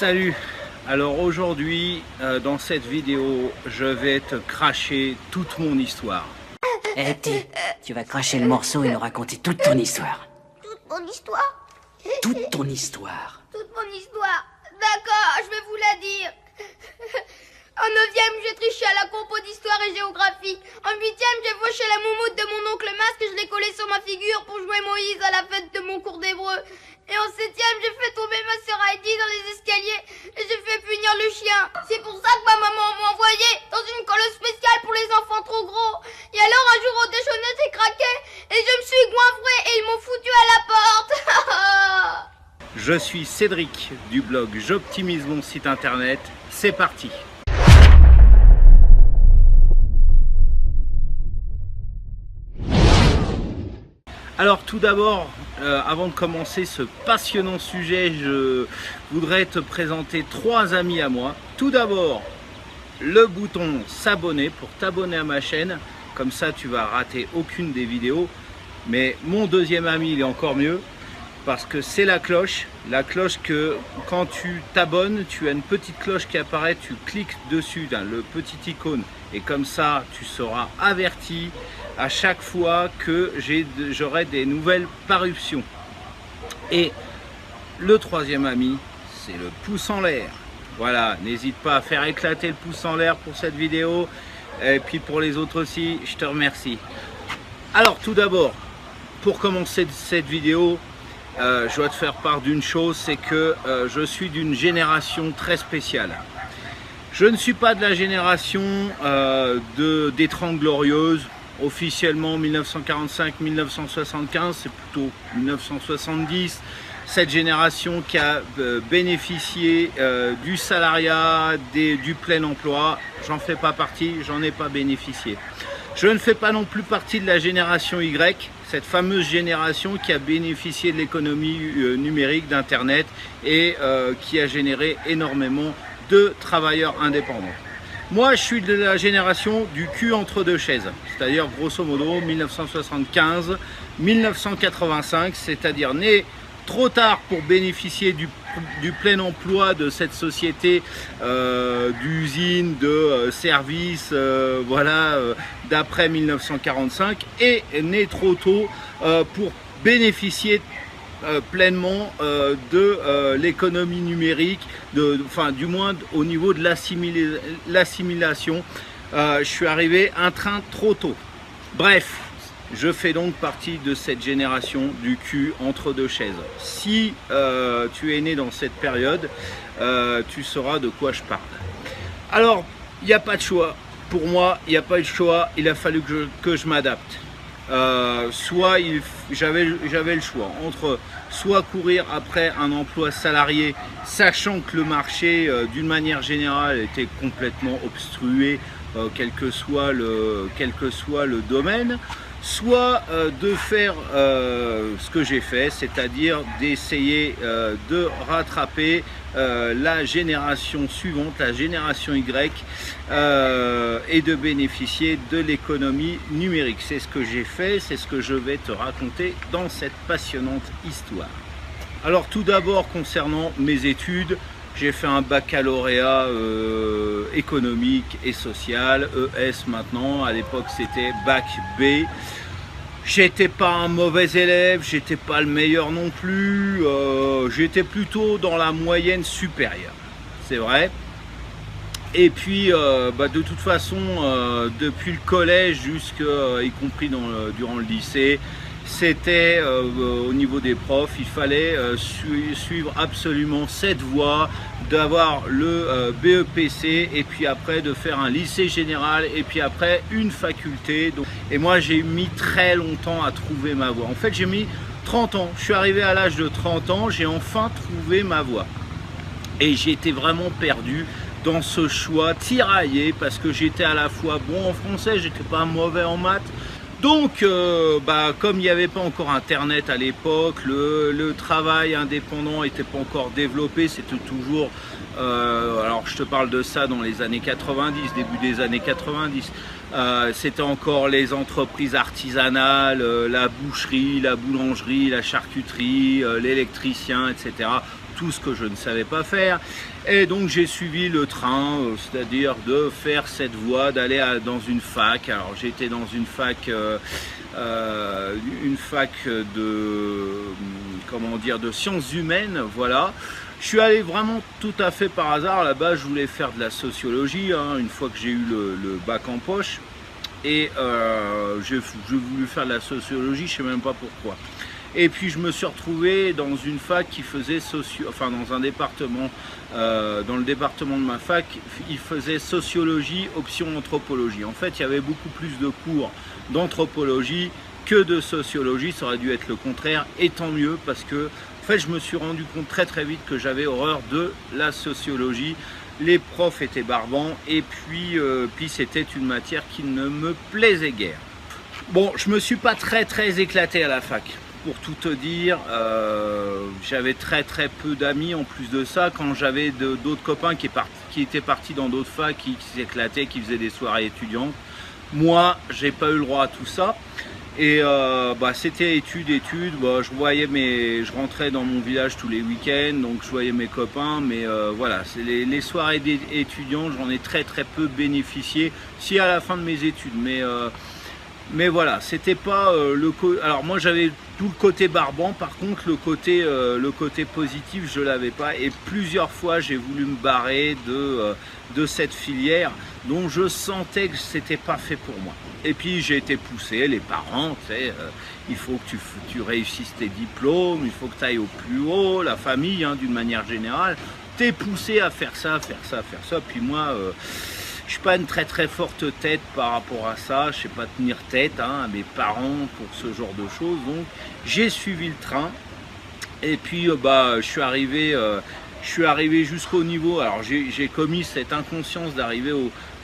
Salut! Alors aujourd'hui, dans cette vidéo, je vais te cracher toute mon histoire. Eh petit, tu vas cracher le morceau et nous raconter toute ton histoire. Toute mon histoire? Toute ton histoire. Toute mon histoire. D'accord, je vais vous la dire. En 9e, j'ai triché à la compo d'histoire et géographie. En 8e, j'ai fauché la moumoute de mon oncle Masque et je l'ai collée sur ma figure pour jouer Moïse à la fête de mon cours d'hébreu. Et en 7e, j'ai fait tomber ma sœur Heidi dans les escaliers et j'ai fait punir le chien. C'est pour ça que ma maman m'a envoyé dans une colosse spéciale pour les enfants trop gros. Et alors un jour au déjeuner, j'ai craqué et je me suis goinfré et ils m'ont foutu à la porte. Je suis Cédric du blog J'optimise mon site internet. C'est parti! Alors tout d'abord, avant de commencer ce passionnant sujet, je voudrais te présenter trois amis à moi. Tout d'abord, le bouton s'abonner pour t'abonner à ma chaîne, comme ça tu vas rater aucune des vidéos. Mais mon deuxième ami, il est encore mieux, parce que c'est la cloche que quand tu t'abonnes, tu as une petite cloche qui apparaît, tu cliques dessus, le petit icône, et comme ça tu seras averti à chaque fois que j'aurai des nouvelles parutions. Et le troisième ami, c'est le pouce en l'air. Voilà, n'hésite pas à faire éclater le pouce en l'air pour cette vidéo, et puis pour les autres aussi, je te remercie. Alors tout d'abord, pour commencer cette vidéo, je dois te faire part d'une chose, c'est que je suis d'une génération très spéciale. Je ne suis pas de la génération des 30 glorieuses, officiellement 1945-1975, c'est plutôt 1970. Cette génération qui a bénéficié du salariat, du plein emploi, j'en fais pas partie, j'en ai pas bénéficié. Je ne fais pas non plus partie de la génération Y, cette fameuse génération qui a bénéficié de l'économie numérique d'Internet et qui a généré énormément de travailleurs indépendants. Moi, je suis de la génération du cul entre deux chaises, c'est-à-dire grosso modo 1975-1985, c'est-à-dire né trop tard pour bénéficier du plein emploi de cette société d'usines, de services, voilà, d'après 1945, et né trop tôt pour bénéficier pleinement de l'économie numérique, du moins au niveau de l'assimilation. Je suis arrivé un train trop tôt. Bref, je fais donc partie de cette génération du cul entre deux chaises. Si tu es né dans cette période, tu sauras de quoi je parle. Alors, il n'y a pas de choix. Pour moi, il n'y a pas eu de choix. Il a fallu que je m'adapte. J'avais le choix entre soit courir après un emploi salarié, sachant que le marché d'une manière générale était complètement obstrué, quel que soit le domaine, soit de faire ce que j'ai fait, c'est-à-dire d'essayer de rattraper la génération suivante, la génération Y, et de bénéficier de l'économie numérique. C'est ce que j'ai fait, c'est ce que je vais te raconter dans cette passionnante histoire. Alors tout d'abord, concernant mes études, j'ai fait un baccalauréat économique et social, ES maintenant, à l'époque c'était bac B. J'étais pas un mauvais élève, j'étais pas le meilleur non plus, j'étais plutôt dans la moyenne supérieure, c'est vrai. Et puis de toute façon, depuis le collège jusqu'à y compris durant le lycée, c'était au niveau des profs, il fallait suivre absolument cette voie, d'avoir le BEPC et puis après de faire un lycée général et puis après une faculté. Et moi j'ai mis très longtemps à trouver ma voie. En fait j'ai mis 30 ans, je suis arrivé à l'âge de 30 ans, j'ai enfin trouvé ma voie. Et j'ai été vraiment perdu dans ce choix tiraillé parce que j'étais à la fois bon en français, j'étais pas mauvais en maths. Donc, comme il n'y avait pas encore Internet à l'époque, le travail indépendant n'était pas encore développé, c'était toujours, alors je te parle de ça dans les années 90, début des années 90, c'était encore les entreprises artisanales, la boucherie, la boulangerie, la charcuterie, l'électricien, etc. tout ce que je ne savais pas faire. Et donc j'ai suivi le train, c'est-à-dire de faire cette voie, d'aller dans une fac. Alors j'étais dans une fac de sciences humaines, voilà. Je suis allé vraiment tout à fait par hasard. Là-bas, je voulais faire de la sociologie, hein, une fois que j'ai eu le bac en poche. Et j'ai voulu faire de la sociologie, je ne sais même pas pourquoi. Et puis je me suis retrouvé dans une fac qui faisait dans un département, dans le département de ma fac, il faisait sociologie, option anthropologie. En fait, il y avait beaucoup plus de cours d'anthropologie que de sociologie. Ça aurait dû être le contraire, et tant mieux, parce que en fait, je me suis rendu compte très très vite que j'avais horreur de la sociologie. Les profs étaient barbants, et puis c'était une matière qui ne me plaisait guère. Bon, je me suis pas très éclaté à la fac. Pour tout te dire, j'avais très peu d'amis en plus de ça. Quand j'avais d'autres copains qui étaient partis dans d'autres facs, qui s'éclataient, qui faisaient des soirées étudiantes, moi, j'ai pas eu le droit à tout ça. Et c'était études, je rentrais dans mon village tous les week-ends, donc je voyais mes copains, mais voilà, c'est les soirées étudiants, j'en ai très peu bénéficié, si à la fin de mes études, mais voilà, c'était pas alors moi j'avais tout le côté barbant, par contre le côté positif je l'avais pas, et plusieurs fois j'ai voulu me barrer de cette filière dont je sentais que c'était pas fait pour moi. Et puis j'ai été poussé, les parents, tu sais, il faut que tu réussisses tes diplômes, il faut que tu ailles au plus haut, la famille, hein, d'une manière générale, t'es poussé à faire ça, puis moi je suis pas une très forte tête par rapport à ça, je sais pas tenir tête à mes parents pour ce genre de choses, donc j'ai suivi le train, et puis je suis arrivé jusqu'au niveau, alors j'ai commis cette inconscience d'arriver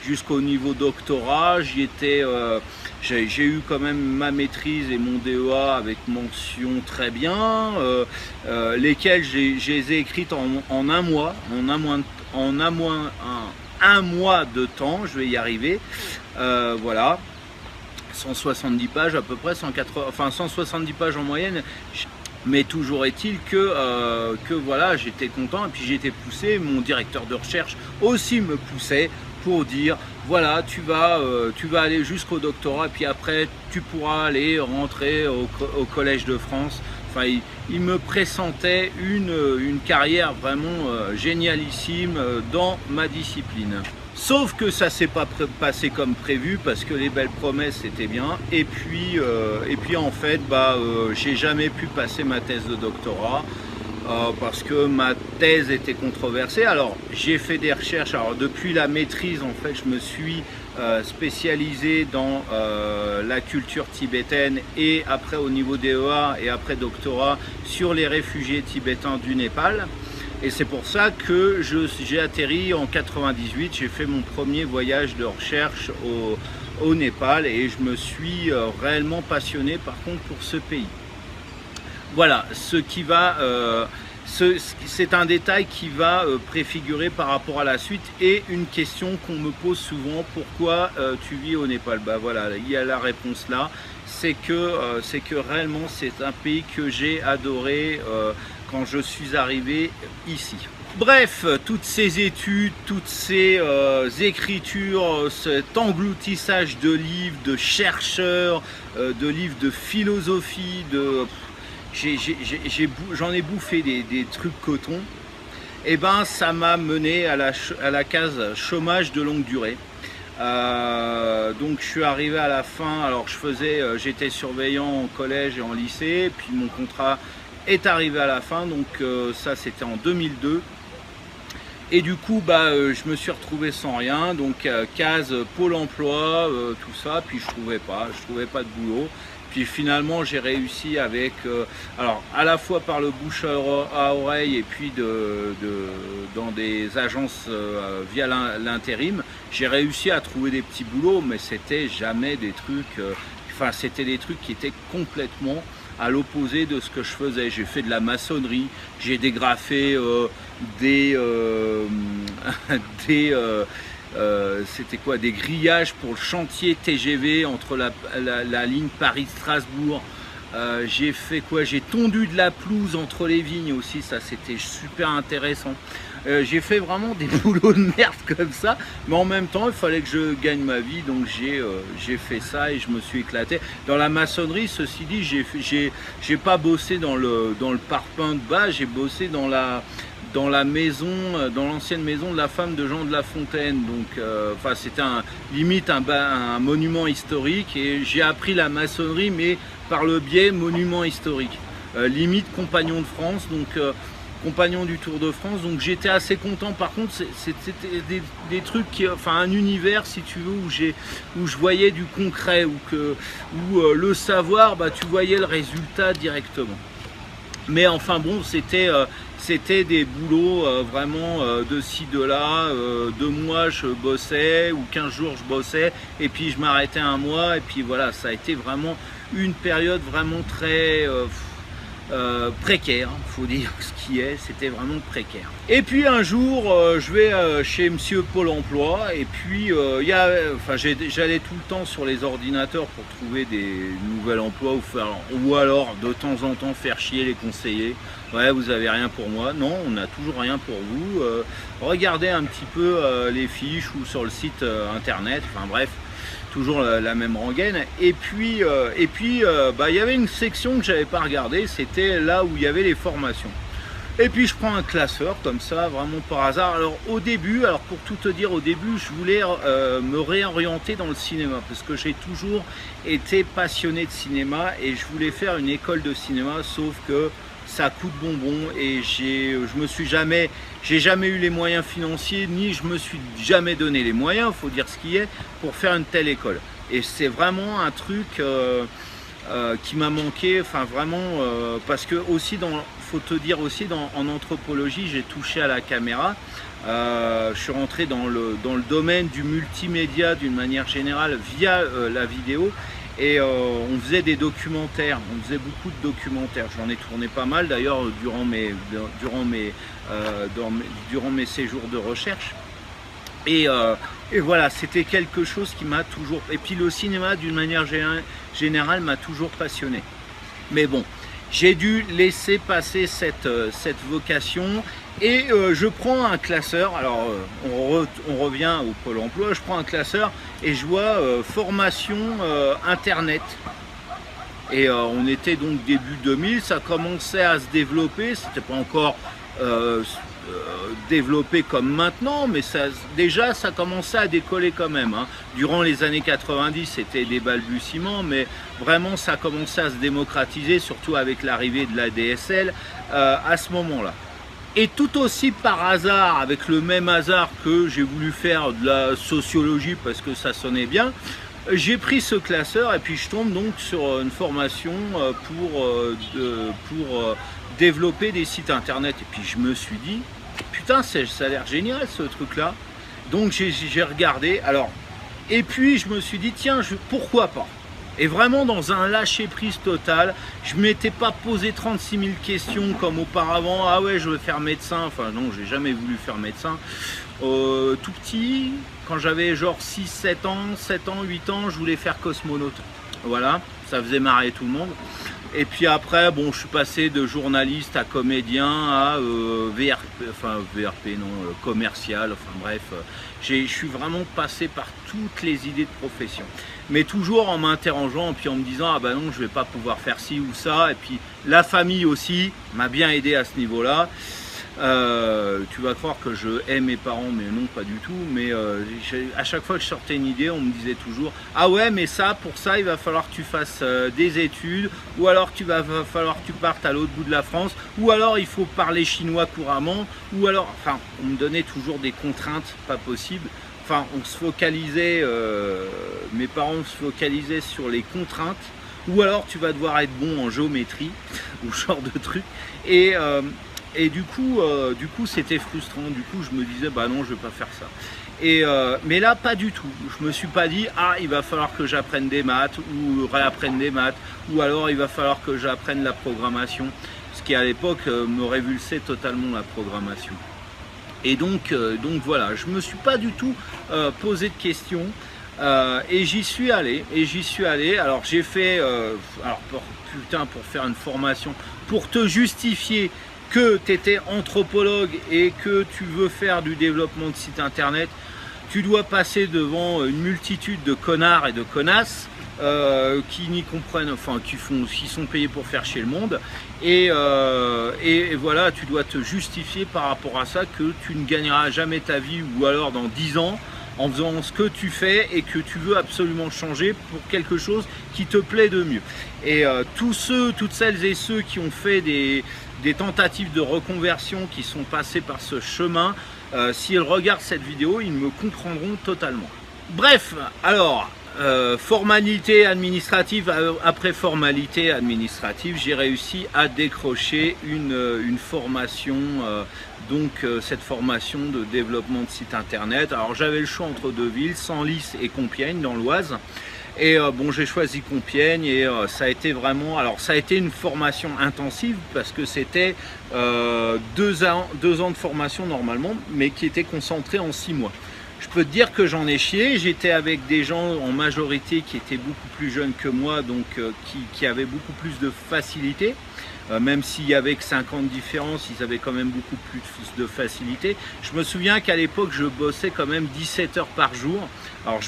jusqu'au niveau doctorat. J'ai eu quand même ma maîtrise et mon DEA avec mention très bien, lesquelles je les ai écrites en un mois, un mois de temps, je vais y arriver, voilà, 170 pages à peu près, 170 pages en moyenne, mais toujours est-il que voilà, j'étais content, et puis j'ai été poussé, mon directeur de recherche aussi me poussait pour dire voilà, tu vas aller jusqu'au doctorat, et puis après tu pourras aller rentrer au Collège de France. Enfin, il me pressentait une carrière vraiment génialissime dans ma discipline. Sauf que ça s'est pas passé comme prévu, parce que les belles promesses c'était bien, et puis en fait j'ai jamais pu passer ma thèse de doctorat parce que ma thèse était controversée. Alors j'ai fait des recherches, alors depuis la maîtrise en fait je me suis spécialisé dans la culture tibétaine, et après au niveau DEA et après doctorat sur les réfugiés tibétains du Népal. Et c'est pour ça que j'ai atterri en 98, j'ai fait mon premier voyage de recherche au Népal, et je me suis réellement passionné par contre pour ce pays. Voilà, c'est un détail qui va préfigurer par rapport à la suite, et une question qu'on me pose souvent: pourquoi tu vis au Népal? Voilà, il y a la réponse là, c'est que réellement c'est un pays que j'ai adoré quand je suis arrivé ici. Bref, toutes ces études, toutes ces écritures, cet engloutissage de livres, de chercheurs, de livres de philosophie, j'en ai bouffé des trucs coton, et ça m'a mené à la case chômage de longue durée. Donc je suis arrivé à la fin, alors j'étais surveillant en collège et en lycée, puis mon contrat est arrivé à la fin, donc ça c'était en 2002, et du coup je me suis retrouvé sans rien, donc case Pôle emploi, tout ça, puis je trouvais pas de boulot. Puis finalement j'ai réussi avec, alors à la fois par le bouche à oreille, et puis dans des agences via l'intérim, j'ai réussi à trouver des petits boulots, mais c'était jamais des trucs, c'était des trucs qui étaient complètement à l'opposé de ce que je faisais. J'ai fait de la maçonnerie, j'ai dégrafé des grillages pour le chantier TGV entre la ligne Paris-Strasbourg. J'ai fait quoi? J'ai tondu de la pelouse entre les vignes aussi, ça c'était super intéressant. J'ai fait vraiment des boulots de merde comme ça, mais en même temps il fallait que je gagne ma vie, donc j'ai fait ça et je me suis éclaté. Dans la maçonnerie, ceci dit, j'ai pas bossé dans le parpaing de bas, j'ai bossé dans la maison, dans l'ancienne maison de la femme de Jean de La Fontaine. Donc, enfin, c'était limite un monument historique, et j'ai appris la maçonnerie, mais par le biais monument historique. Limite compagnon de France, donc compagnon du Tour de France. Donc j'étais assez content. Par contre, c'était des trucs enfin un univers, si tu veux, où je voyais du concret, où le savoir, bah, tu voyais le résultat directement. Mais enfin bon, c'était des boulots vraiment de ci, de là, 2 mois je bossais, ou 15 jours je bossais, et puis je m'arrêtais un mois, et puis voilà, ça a été vraiment une période vraiment très précaire, faut dire ce qui est, c'était vraiment précaire. Et puis un jour, je vais chez Monsieur Pôle Emploi, et puis j'allais tout le temps sur les ordinateurs pour trouver des nouveaux emplois, ou alors de temps en temps faire chier les conseillers. Ouais, vous avez rien pour moi. Non, on n'a toujours rien pour vous. Regardez un petit peu les fiches ou sur le site internet, enfin bref, toujours la même rengaine. Et puis bah, il y avait une section que j'avais pas regardée, c'était là où il y avait les formations. Et puis je prends un classeur comme ça, vraiment par hasard. Alors au début, pour tout te dire, au début je voulais me réorienter dans le cinéma, parce que j'ai toujours été passionné de cinéma et je voulais faire une école de cinéma, sauf que ça coûte bonbon, et j'ai jamais eu les moyens financiers, ni je me suis jamais donné les moyens, faut dire ce qui est, pour faire une telle école. Et c'est vraiment un truc qui m'a manqué, enfin vraiment, parce que aussi faut te dire aussi, en anthropologie, j'ai touché à la caméra. Je suis rentré dans le domaine du multimédia d'une manière générale via la vidéo. Et on faisait des documentaires, on faisait beaucoup de documentaires. J'en ai tourné pas mal d'ailleurs durant mes séjours de recherche. Et voilà, c'était quelque chose qui m'a toujours... Et puis le cinéma d'une manière générale m'a toujours passionné. Mais bon, j'ai dû laisser passer cette vocation. Et je prends un classeur, alors on revient au Pôle emploi, je prends un classeur et je vois formation internet. Et on était donc début 2000, ça commençait à se développer, c'était pas encore développé comme maintenant, mais déjà ça commençait à décoller quand même. Hein. Durant les années 90, c'était des balbutiements, mais vraiment ça commençait à se démocratiser, surtout avec l'arrivée de la DSL à ce moment-là. Et tout aussi par hasard, avec le même hasard que j'ai voulu faire de la sociologie parce que ça sonnait bien, j'ai pris ce classeur et puis je tombe donc sur une formation pour développer des sites internet. Et puis je me suis dit, putain, ça a l'air génial ce truc-là. Donc j'ai regardé, et puis je me suis dit, tiens, pourquoi pas? Et vraiment dans un lâcher-prise total, je ne m'étais pas posé 36 000 questions comme auparavant. Ah ouais, je veux faire médecin. Enfin non, j'ai jamais voulu faire médecin. Tout petit, quand j'avais genre 7 ans, 8 ans, je voulais faire cosmonaute. Voilà, ça faisait marrer tout le monde. Et puis après, bon, je suis passé de journaliste à comédien à commercial, enfin bref. Je suis vraiment passé par toutes les idées de profession. Mais toujours en m'interrogeant, et puis en me disant, ah ben non, je vais pas pouvoir faire ci ou ça. Et puis la famille aussi m'a bien aidé à ce niveau-là. Tu vas croire que je hais mes parents, mais non, pas du tout. Mais à chaque fois que je sortais une idée, on me disait toujours, ah ouais, mais ça, pour ça, il va falloir que tu fasses des études, ou alors va falloir que tu partes à l'autre bout de la France, ou alors il faut parler chinois couramment, ou alors, enfin, on me donnait toujours des contraintes pas possibles. Enfin, on se focalisait, mes parents se focalisaient sur les contraintes, ou alors tu vas devoir être bon en géométrie, ou ce genre de truc. Et du coup c'était frustrant. Du coup, je me disais, bah non, je vais pas faire ça. Mais là, pas du tout. Je me suis pas dit, ah, il va falloir que j'apprenne des maths, ou réapprenne des maths, ou alors il va falloir que j'apprenne la programmation. Ce qui à l'époque me révulsait totalement, la programmation. Et donc voilà, je me suis pas du tout posé de questions. Et j'y suis allé. Alors j'ai fait, pour faire une formation, pour te justifier que tu étais anthropologue et que tu veux faire du développement de site internet, tu dois passer devant une multitude de connards et de connasses qui n'y comprennent, enfin qui sont payés pour faire chier le monde, et voilà, tu dois te justifier par rapport à ça que tu ne gagneras jamais ta vie, ou alors dans 10 ans en faisant ce que tu fais et que tu veux absolument changer pour quelque chose qui te plaît de mieux. Et toutes celles et ceux qui ont fait des tentatives de reconversion, qui sont passés par ce chemin, s'ils regardent cette vidéo, ils me comprendront totalement. Bref, alors, formalité administrative après formalité administrative, j'ai réussi à décrocher une formation, cette formation de développement de site internet. Alors j'avais le choix entre deux villes, Senlis et Compiègne dans l'Oise. Et bon, j'ai choisi Compiègne, et ça a été vraiment, alors ça a été une formation intensive parce que c'était 2 ans de formation normalement, mais qui était concentrée en 6 mois. Je peux te dire que j'en ai chié. J'étais avec des gens en majorité qui étaient beaucoup plus jeunes que moi, donc qui avaient beaucoup plus de facilité. Même s'il y avait que 5 ans de différence, ils avaient quand même beaucoup plus de facilité. Je me souviens qu'à l'époque, je bossais quand même 17 heures par jour. Alors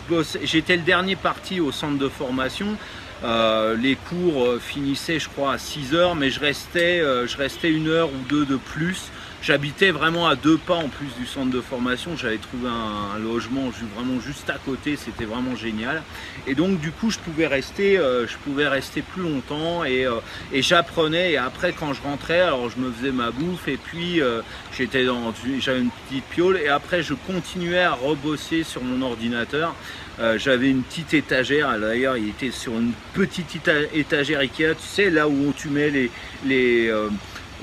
j'étais le dernier parti au centre de formation. Les cours finissaient, je crois, à 6 heures, mais je restais 1 heure ou 2 de plus. J'habitais vraiment à 2 pas en plus du centre de formation. J'avais trouvé un logement vraiment juste à côté, c'était vraiment génial. Et donc du coup je pouvais rester plus longtemps, et j'apprenais. Et après, quand je rentrais, alors je me faisais ma bouffe, et puis j'avais une petite piole, et après je continuais à rebosser sur mon ordinateur. J'avais une petite étagère, d'ailleurs il était sur une petite étagère Ikea, tu sais, là où tu mets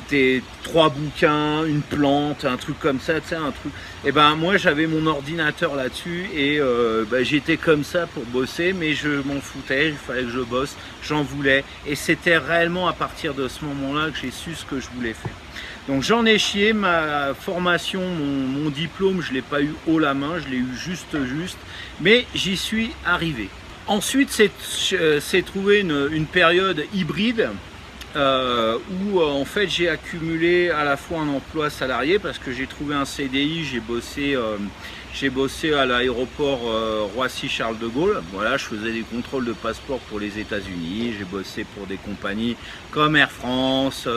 tes 3 bouquins, une plante, un truc comme ça, tu sais, un truc. Et ben moi j'avais mon ordinateur là-dessus, et j'étais comme ça pour bosser, mais je m'en foutais, il fallait que je bosse, j'en voulais, et c'était réellement à partir de ce moment-là que j'ai su ce que je voulais faire. Donc j'en ai chié. Ma formation, mon diplôme, je ne l'ai pas eu haut la main, je l'ai eu juste, mais j'y suis arrivé. Ensuite, c'est trouvé une période hybride, où en fait j'ai accumulé à la fois un emploi salarié parce que j'ai trouvé un CDI, j'ai bossé à l'aéroport Roissy-Charles de Gaulle. Voilà, je faisais des contrôles de passeport pour les États-Unis. J'ai bossé pour des compagnies comme Air France,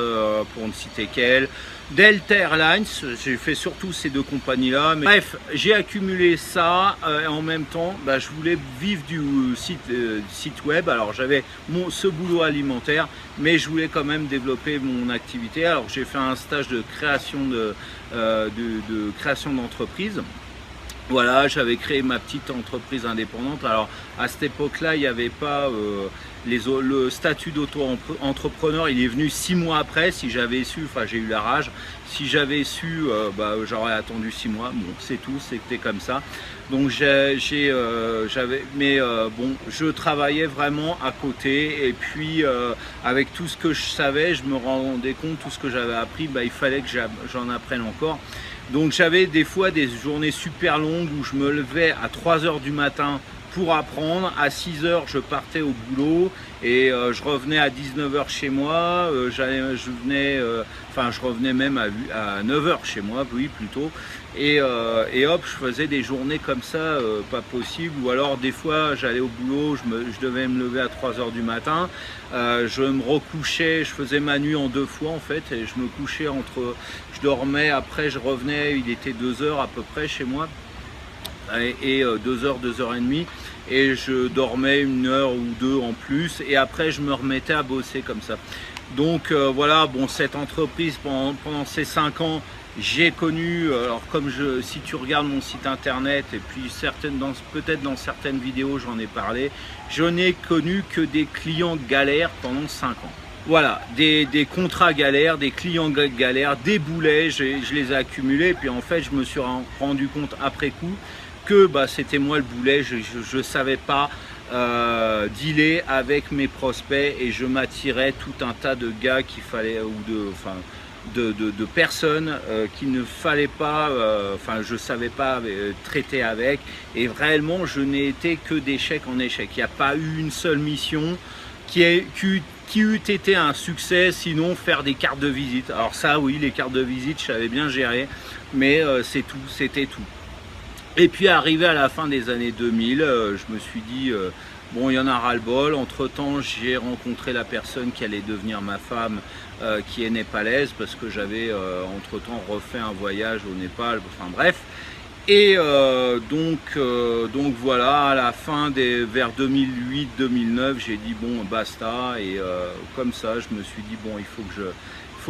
pour ne citer qu'elle, Delta Airlines. J'ai fait surtout ces 2 compagnies-là. Bref, j'ai accumulé ça, et en même temps, je voulais vivre du site web. Alors j'avais ce boulot alimentaire, mais je voulais quand même développer mon activité. Alors j'ai fait un stage de création d'entreprise. Voilà, j'avais créé ma petite entreprise indépendante. Alors à cette époque-là, il n'y avait pas le statut d'auto-entrepreneur. Il est venu 6 mois après. Si j'avais su, enfin j'ai eu la rage, si j'avais su, j'aurais attendu 6 mois. Bon, c'est tout, c'était comme ça. Donc je travaillais vraiment à côté, et puis avec tout ce que je savais, je me rendais compte, tout ce que j'avais appris, il fallait que j'en apprenne encore. Donc j'avais des fois des journées super longues où je me levais à 3 heures du matin pour apprendre. À 6 heures, je partais au boulot, et je revenais à 19 heures chez moi. Je revenais même à 9 heures chez moi, oui, plutôt. Et hop, je faisais des journées comme ça, pas possible. Ou alors des fois, j'allais au boulot, je devais me lever à 3 heures du matin. Je me recouchais, je faisais ma nuit en 2 fois en fait, et je me couchais je dormais, après je revenais, il était 2 heures à peu près chez moi, et 2 heures, 2 heures et demie, et je dormais 1 heure ou 2 en plus, et après je me remettais à bosser comme ça. Donc voilà, bon, cette entreprise pendant ces 5 ans, j'ai connu, alors si tu regardes mon site internet, et puis peut-être dans certaines vidéos j'en ai parlé, je n'ai connu que des clients galères pendant 5 ans. Voilà, des contrats galères, des clients galères, des boulets, je les ai accumulés, et puis en fait je me suis rendu compte après coup que c'était moi le boulet. Je ne savais pas dealer avec mes prospects, et je m'attirais tout un tas de gars qu'il fallait, de personnes qu'il ne fallait pas, je ne savais pas traiter avec, et réellement je n'ai été que d'échec en échec. Il n'y a pas eu une seule mission qui qui eût été un succès, sinon faire des cartes de visite. Alors ça, oui, les cartes de visite, je savais bien gérer, mais c'est tout, c'était tout. Et puis arrivé à la fin des années 2000, je me suis dit, bon, il y en a ras-le-bol. Entre-temps, j'ai rencontré la personne qui allait devenir ma femme, qui est népalaise, parce que j'avais entre-temps refait un voyage au Népal, enfin bref. Et donc voilà, à la fin vers 2008-2009, j'ai dit bon, basta. Et comme ça, je me suis dit bon, il faut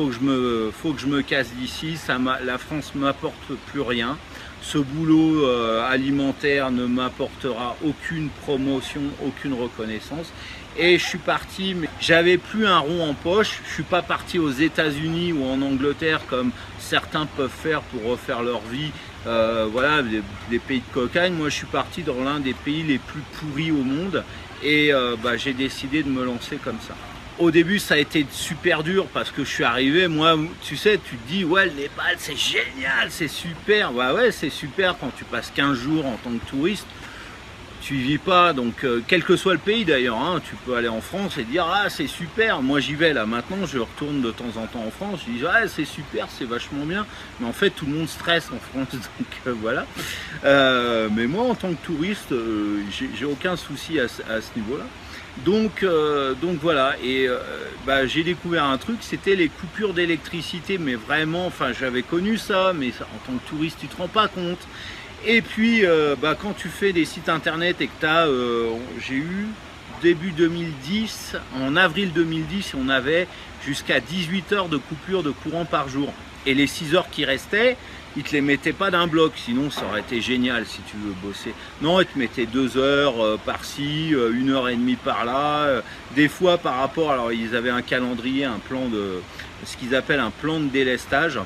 que je me casse d'ici. La France m'apporte plus rien. Ce boulot alimentaire ne m'apportera aucune promotion, aucune reconnaissance. Et je suis parti, mais j'avais plus un rond en poche. Je suis pas parti aux États-Unis ou en Angleterre comme certains peuvent faire pour refaire leur vie. Voilà, des pays de cocagne. Moi, je suis parti dans l'un des pays les plus pourris au monde et j'ai décidé de me lancer comme ça. Au début, ça a été super dur parce que je suis arrivé, moi, tu sais, tu te dis, ouais, le Népal, c'est génial, c'est super. Ouais, c'est super quand tu passes 15 jours en tant que touriste. Tu y vis pas, donc quel que soit le pays d'ailleurs, hein, tu peux aller en France et dire ah c'est super, moi j'y vais là maintenant, je retourne de temps en temps en France, je dis ah c'est super, c'est vachement bien, mais en fait tout le monde stresse en France, donc voilà. Mais moi en tant que touriste, j'ai aucun souci à ce niveau-là. Donc voilà, et j'ai découvert un truc, c'était les coupures d'électricité, mais vraiment, enfin j'avais connu ça, mais ça, en tant que touriste tu te rends pas compte. Et puis quand tu fais des sites internet et que tu as, j'ai eu début 2010, en avril 2010, on avait jusqu'à 18 heures de coupure de courant par jour. Et les 6 heures qui restaient, ils te les mettaient pas d'un bloc, sinon ça aurait été génial si tu veux bosser. Non, ils te mettaient 2 heures par-ci, 1 heure et demie par-là. Des fois par rapport, alors ils avaient un calendrier, un plan de, ce qu'ils appellent un plan de délestage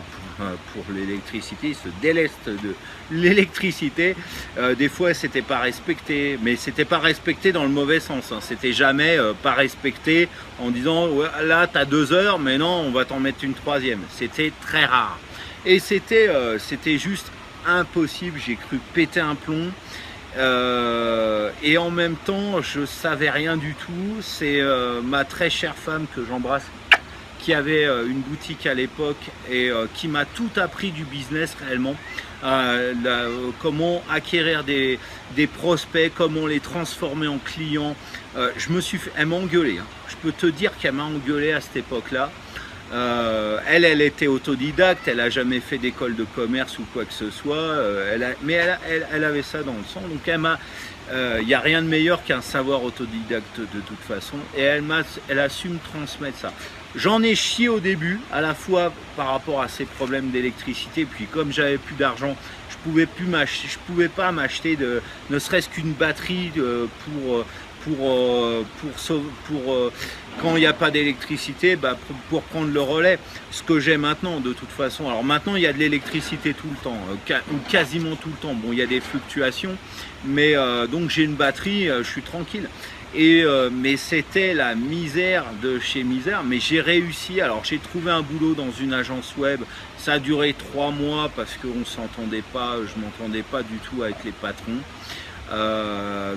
pour l'électricité, ils se délestent de l'électricité. Des fois c'était pas respecté, mais c'était pas respecté dans le mauvais sens, hein. C'était jamais pas respecté en disant ouais, là tu as 2 heures, mais non on va t'en mettre une 3e. C'était très rare. Et c'était juste impossible, j'ai cru péter un plomb. Et en même temps, je savais rien du tout. C'est ma très chère femme que j'embrasse, qui avait une boutique à l'époque et qui m'a tout appris du business réellement. Comment acquérir des prospects, comment les transformer en clients. Elle m'a engueulé, hein. Je peux te dire qu'elle m'a engueulé à cette époque-là. Elle était autodidacte, elle n'a jamais fait d'école de commerce ou quoi que ce soit, mais elle avait ça dans le sang, donc il n'y a rien de meilleur qu'un savoir autodidacte de toute façon, et elle a su me transmettre ça. J'en ai chié au début, à la fois par rapport à ces problèmes d'électricité, puis comme j'avais plus d'argent, je pouvais pas m'acheter ne serait-ce qu'une batterie pour quand il n'y a pas d'électricité, pour prendre le relais, ce que j'ai maintenant de toute façon. Alors maintenant il y a de l'électricité tout le temps, ou quasiment tout le temps. Bon, il y a des fluctuations, mais donc j'ai une batterie, je suis tranquille. Mais c'était la misère de chez misère, mais j'ai réussi. Alors j'ai trouvé un boulot dans une agence web, ça a duré 3 mois parce qu'on s'entendait pas, je m'entendais pas du tout avec les patrons.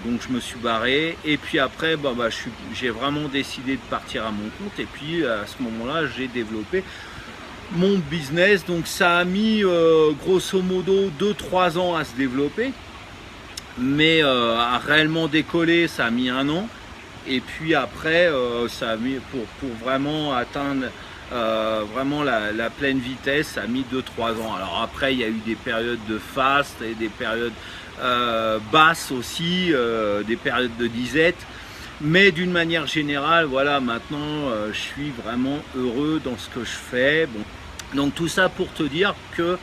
Donc je me suis barré et puis après j'ai vraiment décidé de partir à mon compte, et puis à ce moment-là j'ai développé mon business. Donc ça a mis grosso modo 2-3 ans à se développer, mais à réellement décoller ça a mis 1 an, et puis après ça a mis pour vraiment atteindre vraiment la pleine vitesse, ça a mis 2-3 ans. Alors après il y a eu des périodes de fast et des périodes basses aussi, des périodes de disette, mais d'une manière générale, voilà, maintenant je suis vraiment heureux dans ce que je fais. Bon, donc tout ça pour te dire que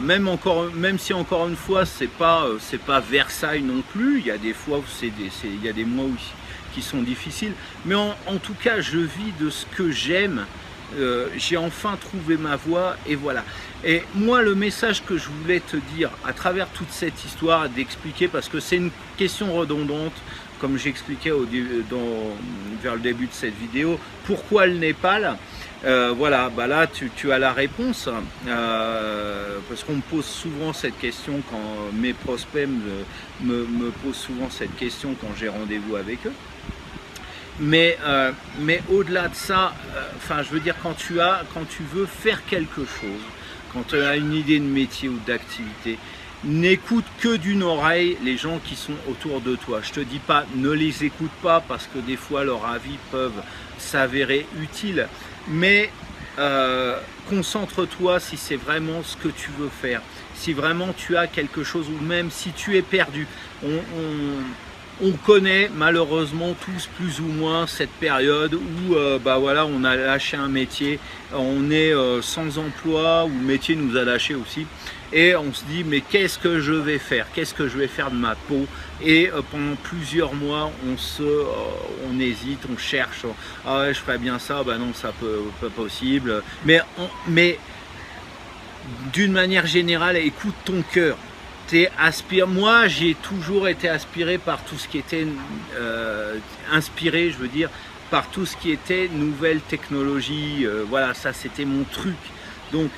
même si encore une fois c'est pas Versailles non plus, il y a des fois où il y a des mois qui sont difficiles, mais en tout cas je vis de ce que j'aime. J'ai enfin trouvé ma voie, et voilà. Et moi, le message que je voulais te dire à travers toute cette histoire, d'expliquer, parce que c'est une question redondante, comme j'expliquais vers le début de cette vidéo, pourquoi le Népal? Voilà, là tu as la réponse, parce qu'on me pose souvent cette question quand mes prospects me posent souvent cette question quand j'ai rendez-vous avec eux. mais au-delà de ça, enfin je veux dire quand tu veux faire quelque chose, quand tu as une idée de métier ou d'activité, n'écoute que d'une oreille les gens qui sont autour de toi. Je te dis pas ne les écoute pas parce que des fois leurs avis peuvent s'avérer utiles, mais concentre-toi si c'est vraiment ce que tu veux faire, si vraiment tu as quelque chose ou même si tu es perdu. On connaît malheureusement tous plus ou moins cette période où bah voilà, on a lâché un métier, on est sans emploi ou le métier nous a lâché aussi et on se dit mais qu'est-ce que je vais faire, qu'est-ce que je vais faire de ma peau, et pendant plusieurs mois on hésite, on cherche, ah ouais je ferais bien ça, bah non ça pas possible, mais d'une manière générale écoute ton cœur. Moi j'ai toujours été aspiré par tout ce qui était inspiré, je veux dire, par tout ce qui était nouvelle technologie, voilà, ça c'était mon truc, donc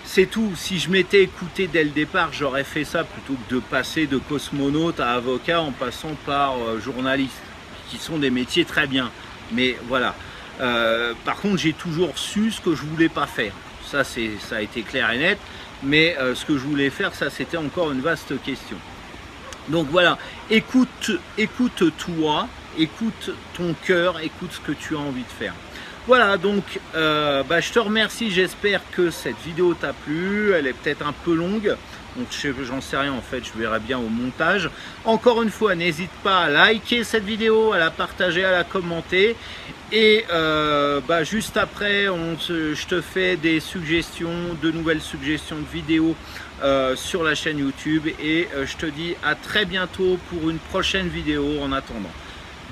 c'est tout. Si je m'étais écouté dès le départ, j'aurais fait ça plutôt que de passer de cosmonaute à avocat en passant par journaliste, qui sont des métiers très bien, mais voilà. Par contre j'ai toujours su ce que je voulais pas faire, ça a été clair et net. Mais ce que je voulais faire, ça c'était encore une vaste question. Donc voilà, écoute-toi, écoute ton cœur, écoute ce que tu as envie de faire. Voilà, donc je te remercie, j'espère que cette vidéo t'a plu, elle est peut-être un peu longue, donc j'en sais rien en fait, je verrai bien au montage. Encore une fois, n'hésite pas à liker cette vidéo, à la partager, à la commenter. Et juste après, je te fais des suggestions, de nouvelles suggestions de vidéos sur la chaîne YouTube. Et je te dis à très bientôt pour une prochaine vidéo en attendant.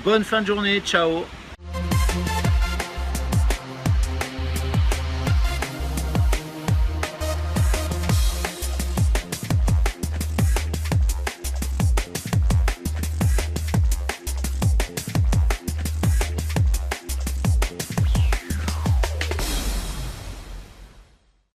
Bonne fin de journée, ciao!